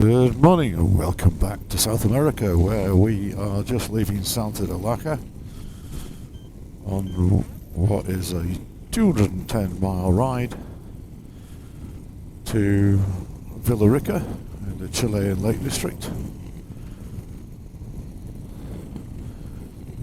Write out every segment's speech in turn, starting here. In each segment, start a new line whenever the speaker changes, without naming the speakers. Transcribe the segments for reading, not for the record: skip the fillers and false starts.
Good morning and welcome back to South America, where we are just leaving Salta del Laja on what is a 210-mile ride to Villarrica in the Chilean Lake District.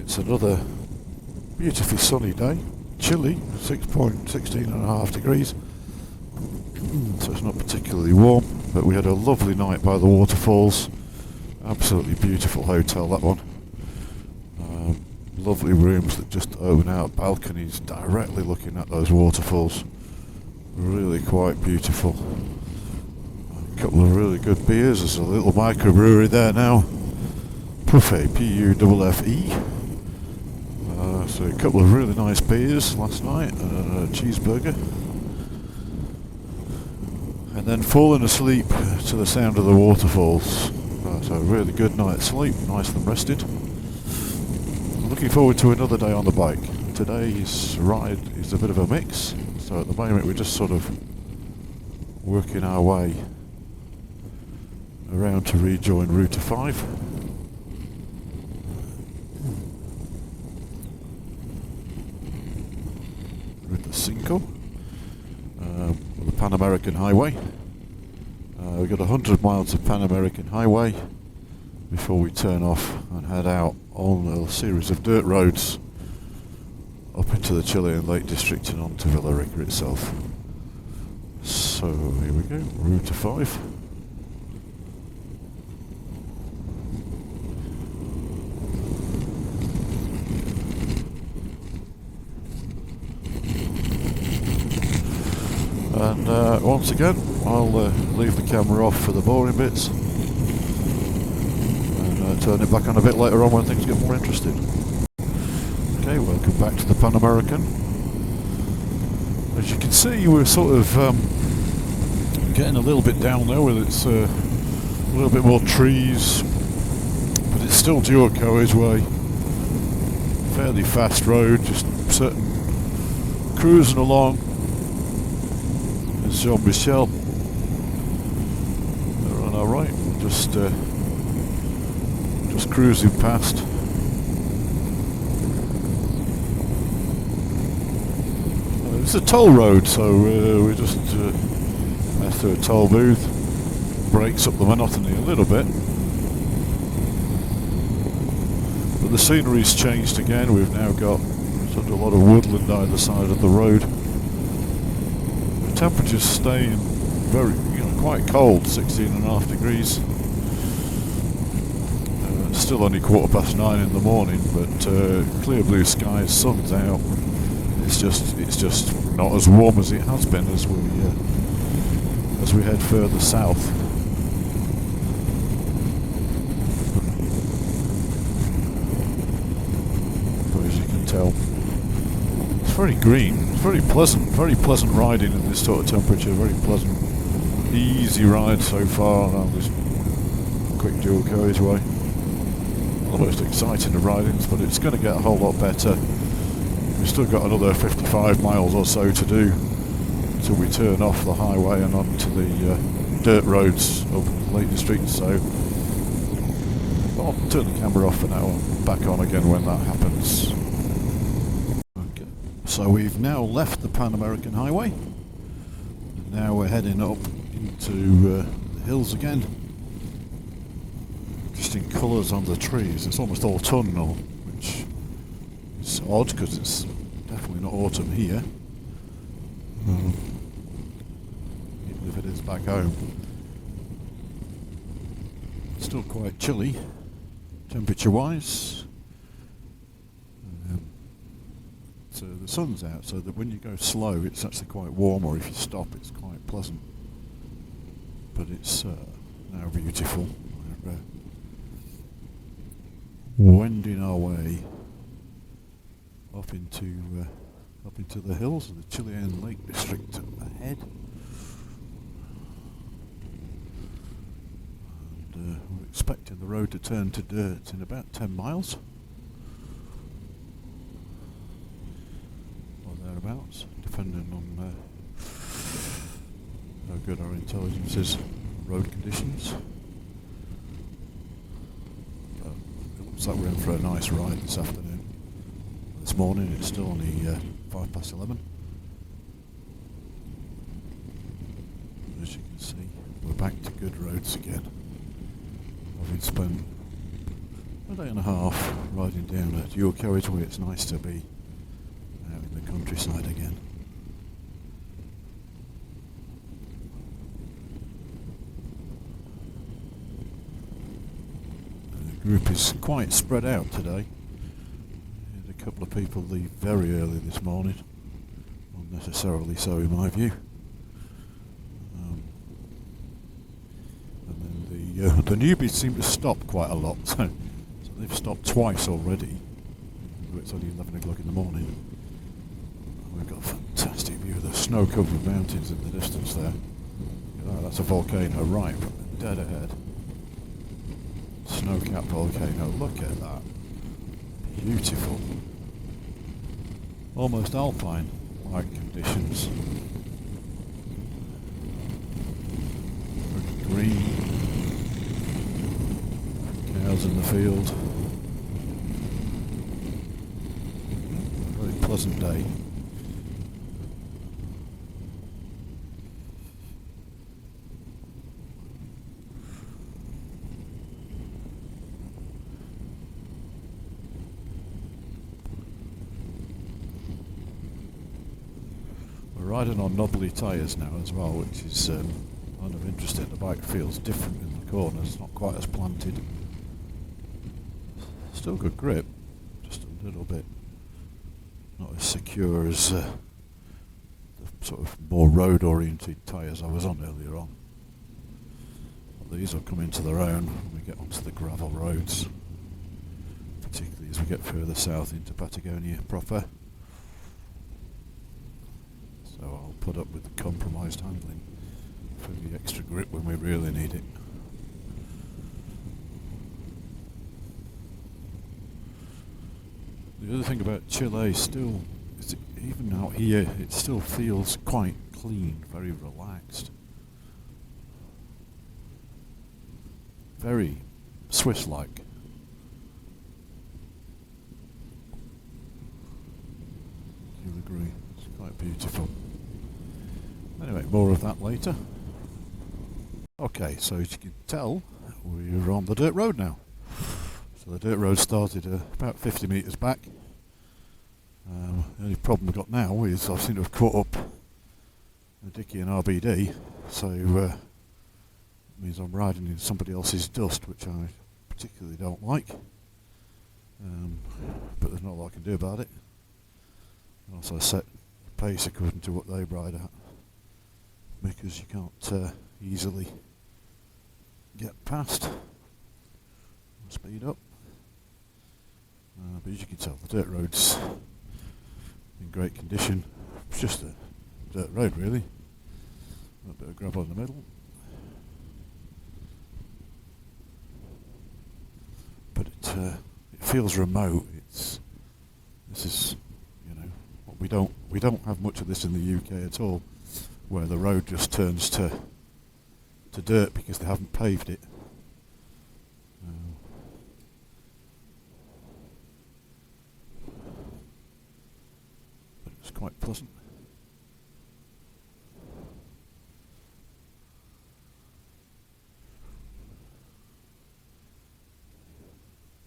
It's another beautifully sunny day, chilly, 16.5 degrees, so it's not particularly warm, but we had a lovely night by the waterfalls. Absolutely beautiful hotel, that one. Lovely rooms that just open out balconies directly looking at those waterfalls. Really quite beautiful. A couple of really good beers. There's a little microbrewery there now. Puffet, P-U-F-F-E. So a couple of really nice beers last night and a cheeseburger. And then falling asleep to the sound of the waterfalls. So a really good night's sleep, nice and rested. Looking forward to another day on the bike. Today's ride is a bit of a mix, so at the moment we're just sort of working our way around to rejoin Route 5. Route 5. The Pan American Highway. We've got 100 miles of Pan American Highway before we turn off and head out on a series of dirt roads up into the Chilean Lake District and onto Villarrica itself. So here we go, Route 5. And once again, I'll leave the camera off for the boring bits and turn it back on a bit later on when things get more interesting. Okay, welcome back to the Pan American. As you can see, we're sort of getting a little bit down there with it's a little bit more trees, but it's still dual carriageway. Fairly fast road, just cruising along. It's Jean-Michel. They're on our right, just cruising past. It's a toll road, so we just after a toll booth, breaks up the monotony a little bit. But the scenery's changed again. We've now got sort of a lot of woodland either side of the road. Temperatures staying very, quite cold, 16.5 degrees. Still only 9:15 in the morning, but clear blue skies, sun's out. It's just not as warm as it has been as we head further south. But as you can tell, it's very green. Very pleasant riding in this sort of temperature. Very pleasant, easy ride so far on this quick dual carriageway. Not the most exciting of ridings, but it's going to get a whole lot better. We've still got another 55 miles or so to do until we turn off the highway and onto the dirt roads of the Lake District. So I'll turn the camera off for now and back on again when that happens. So we've now left the Pan American Highway, and now we're heading up into the hills again. Interesting colours on the trees. It's almost autumnal, which is odd because it's definitely not autumn here, even if it is back home. It's still quite chilly, temperature-wise. So the sun's out, so that when you go slow it's actually quite warm, or if you stop it's quite pleasant. But it's now beautiful. We're wending our way up into the hills of the Chilean Lake District ahead. And we're expecting the road to turn to dirt in about 10 miles. Thereabouts, depending on how good our intelligence is, road conditions. like we're in for a nice ride this afternoon. This morning it's still only 11:05. As you can see, we're back to good roads again. Having spent a day and a half riding down a dual carriageway, it's nice to be out in the countryside again. The group is quite spread out today. A couple of people leave very early this morning, unnecessarily so in my view. And then the newbies seem to stop quite a lot, so they've stopped twice already. It's only 11 o'clock in the morning. We've got a fantastic view of the snow-covered mountains in the distance there. Oh, that's a volcano right dead ahead. Snow-capped volcano, look at that. Beautiful. Almost alpine-like conditions. Very green. Cows in the field. Very pleasant day. Riding on knobbly tyres now as well, which is kind of interesting. The bike feels different in the corners, not quite as planted. Still good grip, just a little bit not as secure as the sort of more road-oriented tyres I was on earlier on. But these will come into their own when we get onto the gravel roads, particularly as we get further south into Patagonia proper. So I'll put up with the compromised handling for the extra grip when we really need it. The other thing about Chile still, is even out here, it still feels quite clean, very relaxed. Very Swiss-like. You'll agree, it's quite beautiful. Anyway, more of that later. Okay, so as you can tell, we're on the dirt road now. So the dirt road started about 50 metres back. The only problem we've got now is I seem to have caught up Dickie and RBD, so it means I'm riding in somebody else's dust, which I particularly don't like. But there's not a lot I can do about it. And also set the pace according to what they ride at, because you can't easily get past. Speed up. But as you can tell, the dirt road's in great condition. It's just a dirt road really. A bit of gravel in the middle. But it feels remote. This is, what we don't have much of this in the UK at all, where the road just turns to dirt because they haven't paved it. But it's quite pleasant.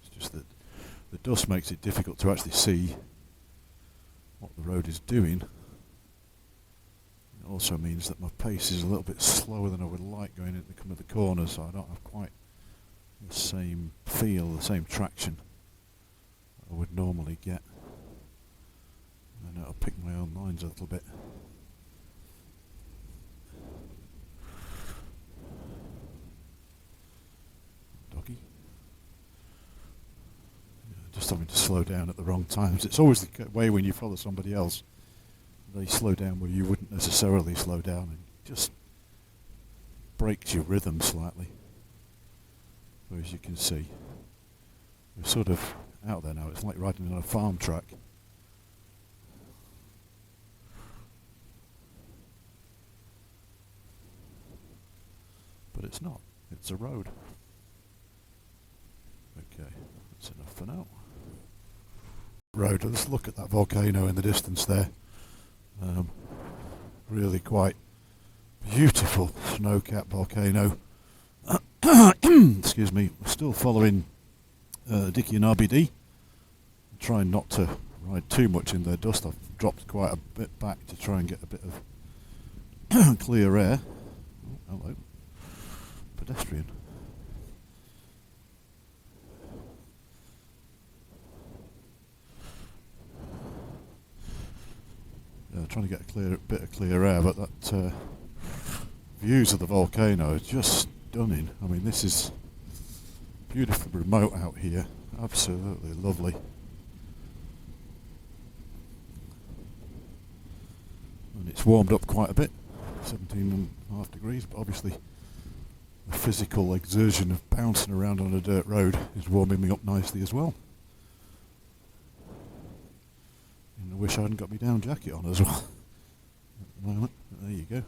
It's just that the dust makes it difficult to actually see what the road is doing. It also means that my pace is a little bit slower than I would like going into the corners, so I don't have quite the same feel, the same traction I would normally get. And I'll pick my own lines a little bit. Doggy. Yeah, just having to slow down at the wrong times. It's always the way when you follow somebody else. They slow down where you wouldn't necessarily slow down, and it just breaks your rhythm slightly. But as you can see, we're sort of out there now. It's like riding on a farm track. But it's not. It's a road. Okay, That's enough for now. Road, let's look at that volcano in the distance there. Really quite beautiful snow-capped volcano. Excuse me, we're still following Dickie and RBD. Trying not to ride too much in their dust. I've dropped quite a bit back to try and get a bit of clear air. Oh, hello. Pedestrian. Trying to get a bit of clear air, but that views of the volcano are just stunning. I mean, this is beautiful remote out here. Absolutely lovely. And it's warmed up quite a bit, 17.5 degrees, but obviously the physical exertion of bouncing around on a dirt road is warming me up nicely as well. And I wish I hadn't got my down jacket on as well. At the moment, there you go.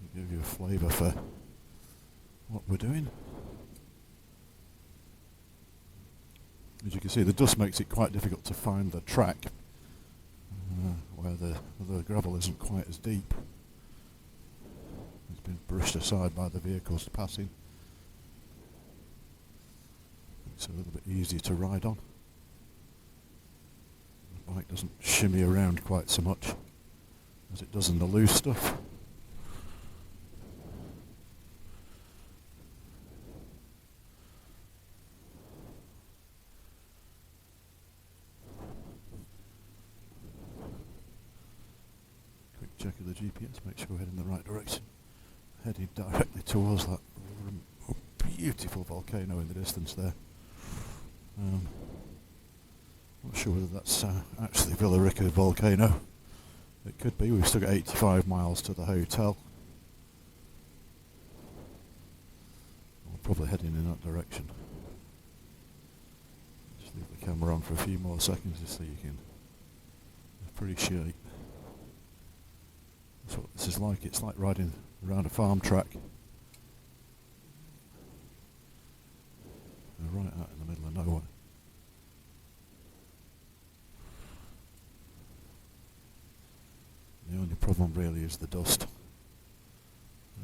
I'll give you a flavour for what we're doing. As you can see, the dust makes it quite difficult to find the track where the gravel isn't quite as deep. It's been brushed aside by the vehicles passing. It's a little bit easier to ride on. The bike doesn't shimmy around quite so much as it does in the loose stuff. Check of the GPS, make sure we're heading in the right direction. Heading directly towards that beautiful volcano in the distance there. Not sure whether that's actually Villarrica volcano. It could be. We've still got 85 miles to the hotel. We're probably heading in that direction. Just leave the camera on for a few more seconds just so you can appreciate. That's what this is like. It's like riding around a farm track. We're right out in the middle of nowhere. The only problem really is the dust.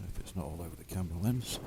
If it's not all over the camera lens.